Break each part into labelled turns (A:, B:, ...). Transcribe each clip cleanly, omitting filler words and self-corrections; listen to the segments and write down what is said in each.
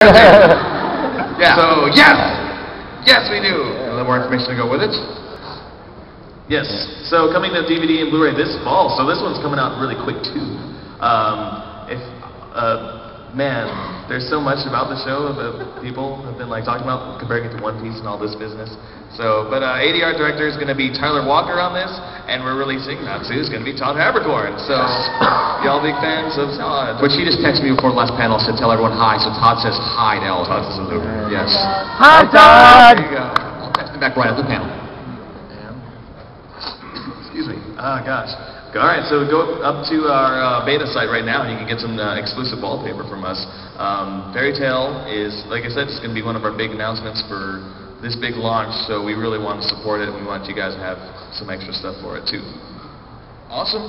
A: Yeah. So yes, we do. A little more information to go with it.
B: Yes. So coming to DVD and Blu-ray this fall. So this one's coming out really quick too. Man, there's so much about the show that people have been talking about, comparing it to One Piece and all this business. So, but ADR director is going to be Tyler Walker on this, and we're releasing Natsu is going to be Todd Haberkorn. So, y'all big fans of Todd.
A: Which he just texted me before the last panel, said tell everyone hi. So Todd says hi to all.
B: Todd says hello.
A: Yes.
C: Hi, Todd.
A: There you go. I'll text him back right after the panel.
B: Excuse me. Oh gosh. All right, so go up to our beta site right now, and you can get some exclusive wallpaper from us. Fairy Tail is, like I said, it's going to be one of our big announcements for this big launch, so we really want to support it, and we want you guys to have some extra stuff for it, too.
A: Awesome.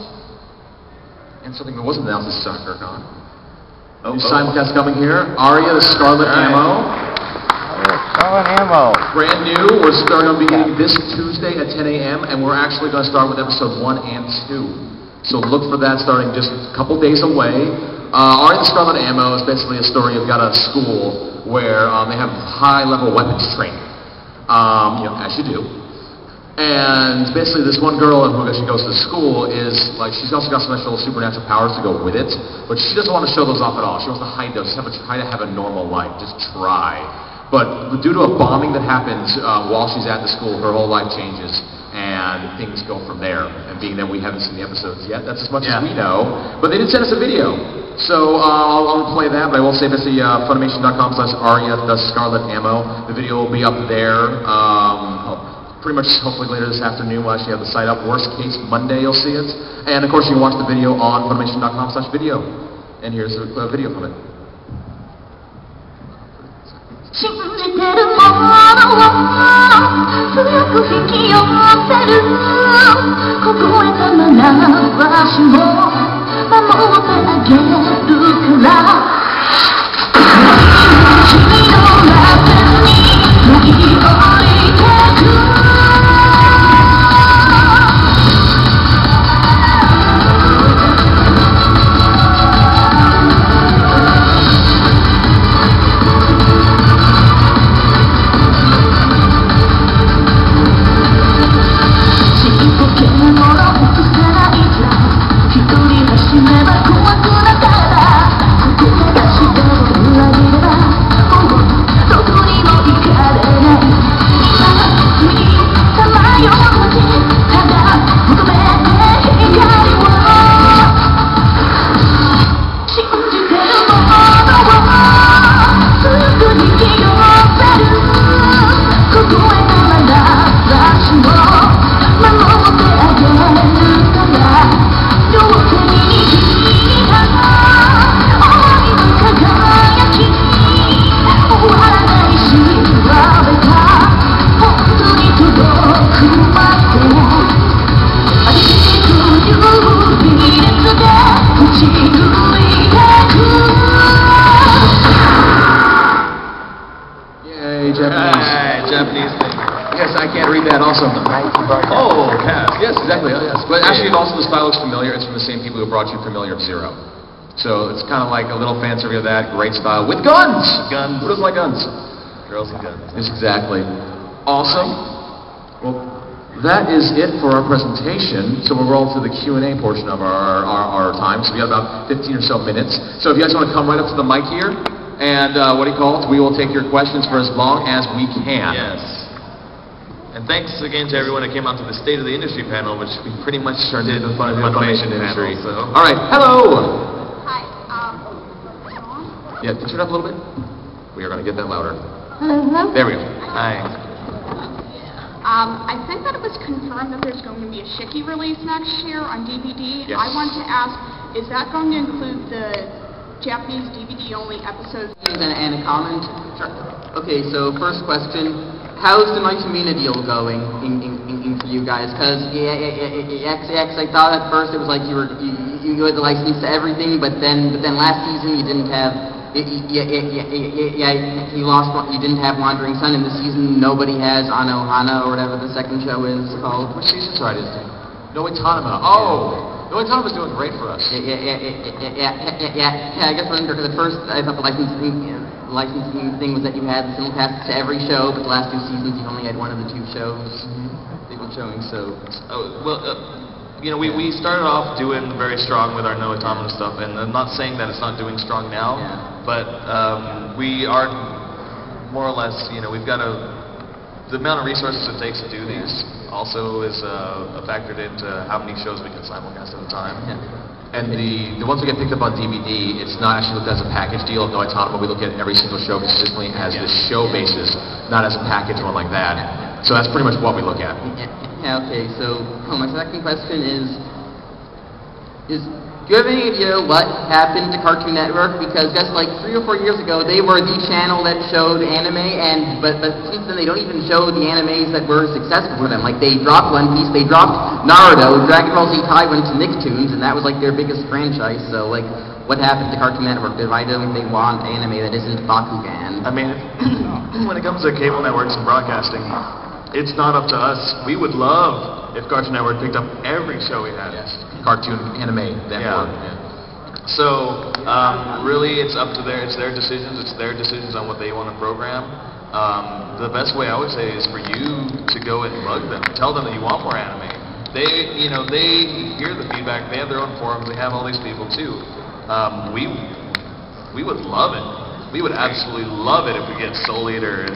A: And something that wasn't announced this Soccer Con.
B: New
A: simulcast coming here. Aria the Scarlet Ammo.
C: Scarlet Ammo.
A: Brand new. We're starting on beginning this Tuesday at 10 a.m. and we're actually going to start with episode 1 and 2. So look for that starting just a couple days away. Aria the Scarlet Ammo is basically a story of got a school where they have high-level weapons training. As you do. And basically this one girl who actually goes to school is she's also got some special supernatural powers to go with it, but she doesn't want to show those off at all. She wants to hide those, try to have a normal life, just try. But due to a bombing that happens while she's at the school, her whole life changes, and things go from there. And being that we haven't seen the episodes yet, that's as much as we know. But they did send us a video, so I'll play that. But I will say this: the FUNimation.com/Aria the Scarlet Ammo. The video will be up there. Pretty much, hopefully later this afternoon, we'll actually have the site up. Worst case, Monday you'll see it. And of course, you can watch the video on FUNimation.com/video. And here's a video from it.
D: 信じてるものを強く引き寄せる凍えたまな私を守ってあげるから君の中に乗り降りてく
A: Japanese thing. Yes, I can't read that also.
B: Oh, cast.
A: Yes, exactly. Oh, yes. But actually, also the style looks familiar. It's from the same people who brought you Familiar of Zero. So it's kind of like a little fan survey of that. Great style with guns.
B: Guns.
A: Who doesn't like guns?
B: Girls and guns.
A: Yes, exactly. Awesome. Well, that is it for our presentation. So we'll roll to the Q&A portion of our time. So we have about 15 or so minutes. So if you guys want to come right up to the mic here. And we will take your questions for as long as we can.
B: Yes. And thanks again to everyone that came out to the State of the Industry panel, which we pretty much did the FUNimation industry. So.
A: All right, hello.
D: Hi.
A: Yeah, can you turn up a little bit? We are going to get that louder.
D: Hello.
A: There we go.
B: Hi.
E: I think that it was confirmed that there's going to be a Shiki release next year on DVD.
A: Yes.
E: I want to ask, is that going to include the Japanese DVD-only episodes?
F: And a comment.
A: Sure.
F: Okay, so first question: how's the Mitamina deal going for you guys? Because I thought at first it was like you had the license to everything, but then last season you didn't have. You lost. You didn't have Wandering Sun, and this season nobody has Anohana or whatever the second show is called.
A: Which season started this thing? No Itanima. Oh! No Itanima was doing great for us.
F: Yeah, I guess because at first I thought the licensing licensing thing was that you had simulcasts to every show, but the last 2 seasons you only had one of the 2 shows they've been showing, so...
B: You know, we started off doing very strong with our no autonomous stuff, and I'm not saying that it's not doing strong now, but we are more or less, you know, we've got the amount of resources it takes to do these also is factored into how many shows we can simulcast at a time.
A: And the ones that get picked up on DVD, it's not actually looked at as a package deal of no autonomous, but we look at every single show consistently as the show basis, not as a package one like that. So that's pretty much what we look at.
F: Yeah, okay, so my second question is do you have any idea what happened to Cartoon Network? Because just like 3 or 4 years ago, they were the channel that showed anime, but since then they don't even show the animes that were successful for them. Like they dropped One Piece, they dropped Naruto, Dragon Ball Z Kai went to Nicktoons, and that was like their biggest franchise. So like, what happened to Cartoon Network? Why don't they want anime that isn't Bakugan?
B: I mean, when it comes to cable networks and broadcasting, it's not up to us. We would love if Cartoon Network picked up every show we had.
A: Cartoon anime network.
B: So really, it's up to their decisions. It's their decisions on what they want to program. The best way I would say is for you to go and bug them, tell them that you want more anime. They hear the feedback. They have their own forums. They have all these people too. We would love it. We would absolutely love it if we get Soul Eater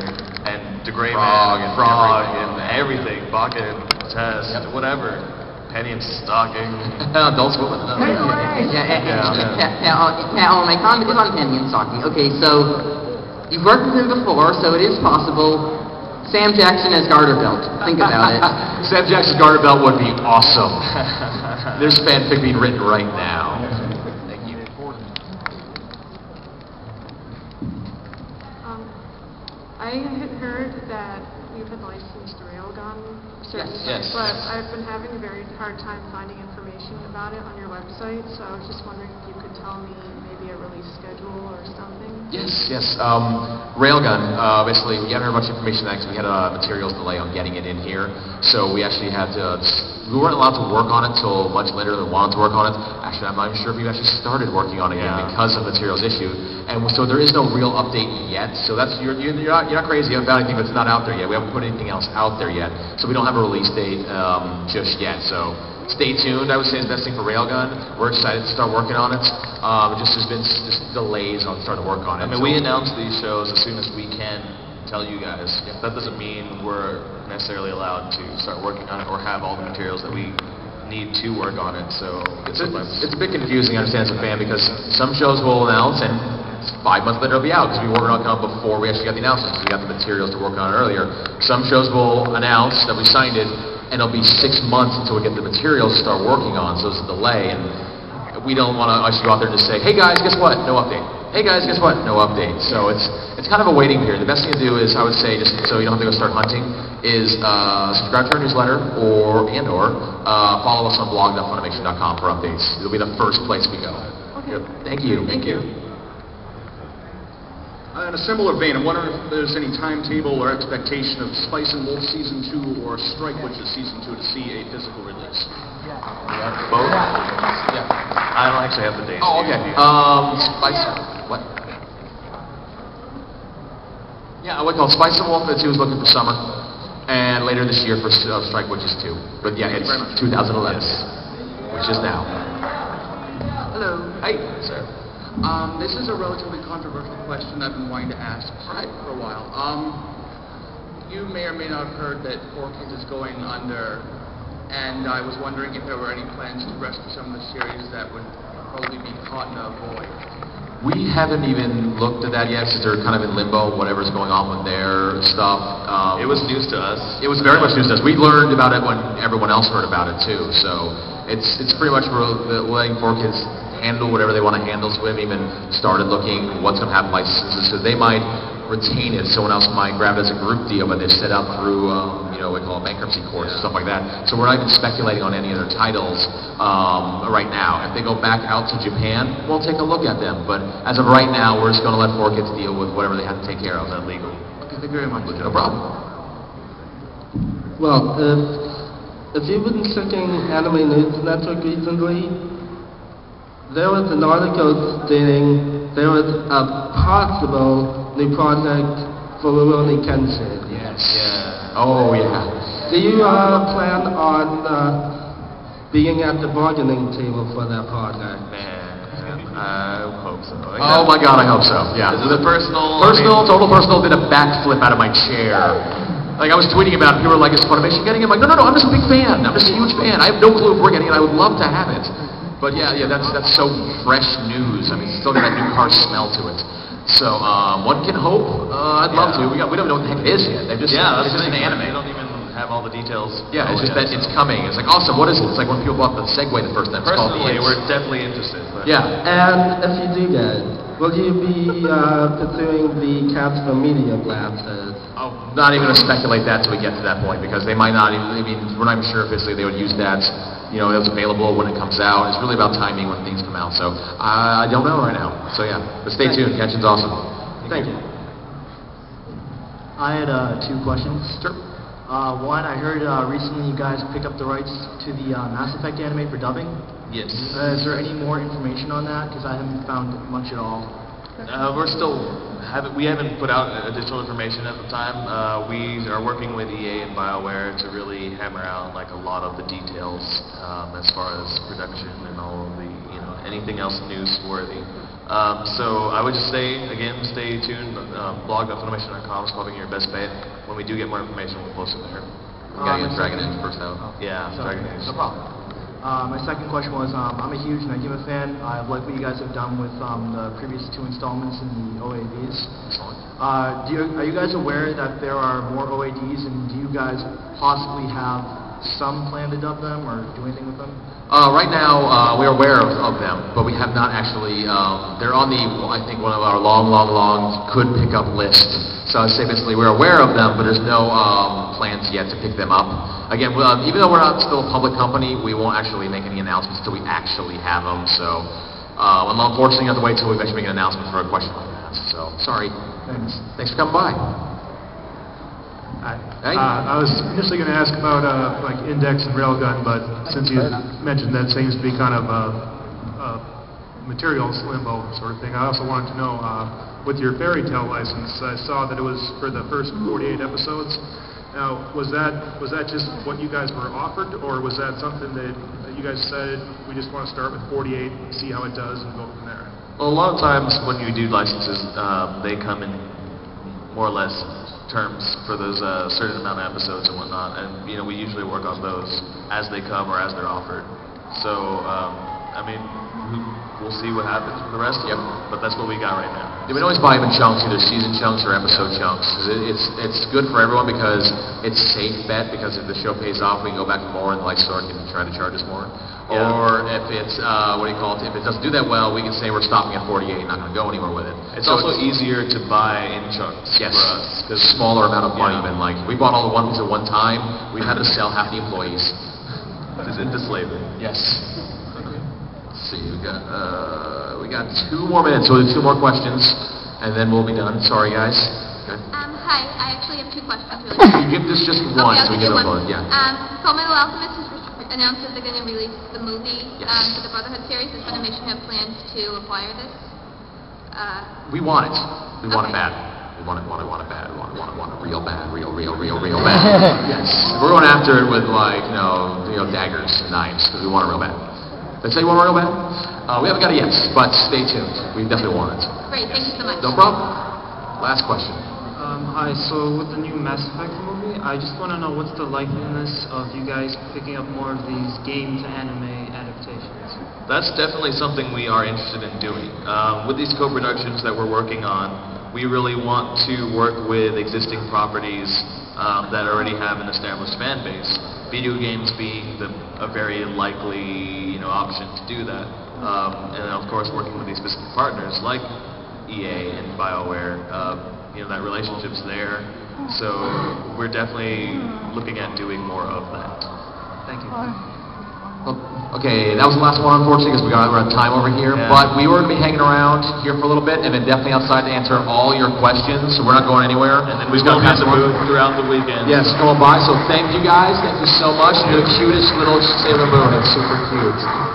B: and Degrayman and Frog and everything, Bucket, Test, whatever. Penny and Stocking.
A: Adult Swim.
F: My comment is on Penny and Stocking. Okay, so you've worked with him before, so it is possible. Sam Jackson as Garter Belt. Think about it.
A: Sam Jackson's Garter Belt would be awesome. There's fanfic being written right now. Thank you.
G: I had heard that you had licensed Railgun.
B: Yes.
G: But I've been having a very hard time finding information about it on your website, so I was just wondering if you could tell me maybe a release schedule or something.
A: Yes. Railgun, basically, we hadn't heard much information because we had a materials delay on getting it in here. So we actually had to, we weren't allowed to work on it until much later than we wanted to work on it. Actually, I'm not even sure if we actually started working on it yet because of materials issue. And so there is no real update yet. So that's, you're not crazy about anything that's not out there yet. We haven't put anything else out there yet. So we don't have a release date just yet. So stay tuned, I would say, is the best thing for Railgun. We're excited to start working on it. There's been just delays on starting to work on it.
B: I mean, we announce these shows as soon as we can tell you guys. That doesn't mean we're necessarily allowed to start working on it or have all the materials that we need to work on it. So
A: it's a bit confusing, I understand, as a fan, because some shows will announce and 5 months later it'll be out because we worked on it before we actually got the announcement, because we got the materials to work on it earlier. Some shows will announce that we signed it, and it'll be 6 months until we get the materials to start working on, so it's a delay, and we don't want to actually go out there and just say, hey guys, guess what? No update. Hey guys, guess what? No update. So it's kind of a waiting period. The best thing to do is, I would say, just so you don't have to go start hunting, is subscribe to our newsletter or follow us on blog.funimation.com for updates. It'll be the first place we go.
G: Okay.
A: Thank you.
F: Thank you.
H: In a similar vein, I'm wondering if there's any timetable or expectation of Spice and Wolf Season 2 or Strike Witches Season 2 to see a physical release.
B: Both? I don't actually have the dates.
A: Oh, okay. Spice... What? Yeah, we call it Spice and Wolf 2 is looking for summer. And later this year for Strike Witches 2. But yeah, it's 2011. Which is now.
F: Hello.
A: Hey, sir.
F: This is a relatively controversial question I've been wanting to ask for a while. You may or may not have heard that 4Kids is going under, and I was wondering if there were any plans to rescue some of the series that would probably be caught in a void.
A: We haven't even looked at that yet, since they're kind of in limbo, whatever's going on with their stuff.
B: It was news to us.
A: It was very much news to us. We learned about it when everyone else heard about it too, so it's pretty much letting 4Kids handle whatever they want to handle. So we haven't even started looking what's going to happen licenses. So they might retain it, someone else might grab it as a group deal, but they've set up through, we call it bankruptcy courts, stuff like that. So we're not even speculating on any other titles right now. If they go back out to Japan, we'll take a look at them. But as of right now, we're just going to let 4Kids deal with whatever they have to take care of. That's legal.
F: Okay, thank you very much.
A: No problem.
I: Well, if you've been checking Anime News Network recently, there was an article stating there was a possible the project for Rurouni Kenshin.
A: Yes.
B: Yeah.
A: Oh, yeah.
I: Do you plan on being at the bargaining table for that project?
B: Man, I hope so.
A: Oh my God, I hope so. Yeah.
B: Is it personal?
A: Total personal. Did a backflip out of my chair. Like I was tweeting about it. People were like, "Is FUNimation getting it?" I'm like, no. I'm just a big fan. I'm just a huge fan. I have no clue if we're getting it. I would love to have it. But yeah, that's so fresh news. I mean, it's still got that new car smell to it. So one can hope. I'd love to. We don't know what the heck it is yet. They're just
B: Yeah,
A: it's
B: that's
A: just an anime.
B: They don't even have all the details.
A: Yeah, it's just that it's coming. It's like awesome. What is it? It's like when people bought the Segway the first time. It's called
B: Personally,
A: the
B: we're definitely interested. But
A: Yeah.
I: And if you do get it, will you be pursuing the Casper Media glasses?
A: Oh, not even going to speculate that till we get to that point because they might not even. I mean, we're not even sure if they would use that. You know, it was available when it comes out. It's really about timing when things come out. So I don't know right now. So yeah, but stay tuned. Kenshin's awesome.
I: Thank you.
J: I had 2 questions.
A: Sure.
J: One, I heard recently you guys picked up the rights to the Mass Effect anime for dubbing.
B: yes.
J: Is there any more information on that? Because I haven't found much at all.
B: We haven't put out additional information at the time. We are working with EA and BioWare to really hammer out like a lot of the details as far as production and all of the anything else newsworthy. So I would just stay tuned. Blog.funimation.com is probably your best bet. When we do get more information, we'll post it there.
A: We gotta get Dragon Age first out.
B: Yeah, Dragon Age.
A: No problem.
J: My second question was, I'm a huge Negima fan. I like what you guys have done with the previous 2 installments in the OAVs. Are you guys aware that there are more OADs, and do you guys possibly have some plan to dub them or do anything with them?
A: Right now, we're aware of them, but we have not actually. They're on the, I think, one of our long could pick up list. So I'd say basically we're aware of them, but there's no plans yet to pick them up. Again, even though we're not still a public company, we won't actually make any announcements until we actually have them. So unfortunately, you have to wait until we actually make an announcement for a question like that. So sorry. Thanks for coming by.
K: Hi.
A: Hey.
K: I was initially going to ask about like Index and Railgun, but since you mentioned that seems to be kind of a materials limbo sort of thing, I also wanted to know, with your fairy tale license, I saw that it was for the first 48 episodes. Now, was that just what you guys were offered, or was that something that you guys said, we just want to start with 48, see how it does, and go from there?
B: Well, a lot of times when you do licenses, they come in more or less terms for those certain amount of episodes and whatnot, and we usually work on those as they come or as they're offered. So I mean, we'll see what happens for the rest of them, but that's what we got right now.
A: Yeah, we can always buy them in chunks, either season chunks or episode chunks. It's good for everyone because it's a safe bet, because if the show pays off, we can go back for more and the light store can try to charge us more.
B: Yeah.
A: Or if it's, if it doesn't do that well, we can say we're stopping at 48 and not going to go anywhere with it.
B: It's also easier to buy in chunks
A: yes,
B: for us.
A: because smaller amount of money than like, we bought all the ones at one time, we've had to sell half the employees.
B: It's into slavery.
A: Yes. Let's see, we got 2 more minutes, so we'll do 2 more questions, and then we'll be done. Sorry, guys. Okay.
D: Hi, I actually have 2 questions really quick.
A: You give this just one,
D: Okay,
A: so we
D: I'll
A: get
D: give
A: on
D: you one.
A: yeah.
D: Fullmetal Alchemist has announced that they're going to release the movie
A: Yes.
D: for the Brotherhood series. Does Funimation have plans to acquire this?
A: We want it. We want it
D: Okay.
A: bad. We want it bad. We want it real bad. Real bad. Yes. We're going after it with like, daggers and knives, because we want it real bad. Did I say you want it real bad? We haven't got it yet, but stay tuned. We definitely want it.
D: Great, thank you so much.
A: No problem. Last question.
L: Hi, so with the new Mass Effect movie, I just want to know what's the likeliness of you guys picking up more of these game to anime adaptations?
B: That's definitely something we are interested in doing. With these co-productions that we're working on, we really want to work with existing properties that already have an established fan base. Video games being a very likely option to do that. And of course working with these specific partners like EA and BioWare, that relationship's there. So we're definitely looking at doing more of that.
L: Thank you.
A: Okay, that was the last one, unfortunately, because we're out of time over here.
B: Yeah.
A: But we were going to be hanging around here for a little bit, and then definitely outside to answer all your questions. So we're not going anywhere.
B: And then we're going to be at the booth throughout the weekend.
A: Yes, come on by. So thank you guys. Thank you so much. You're the cutest little Sailor Moon. It's super cute.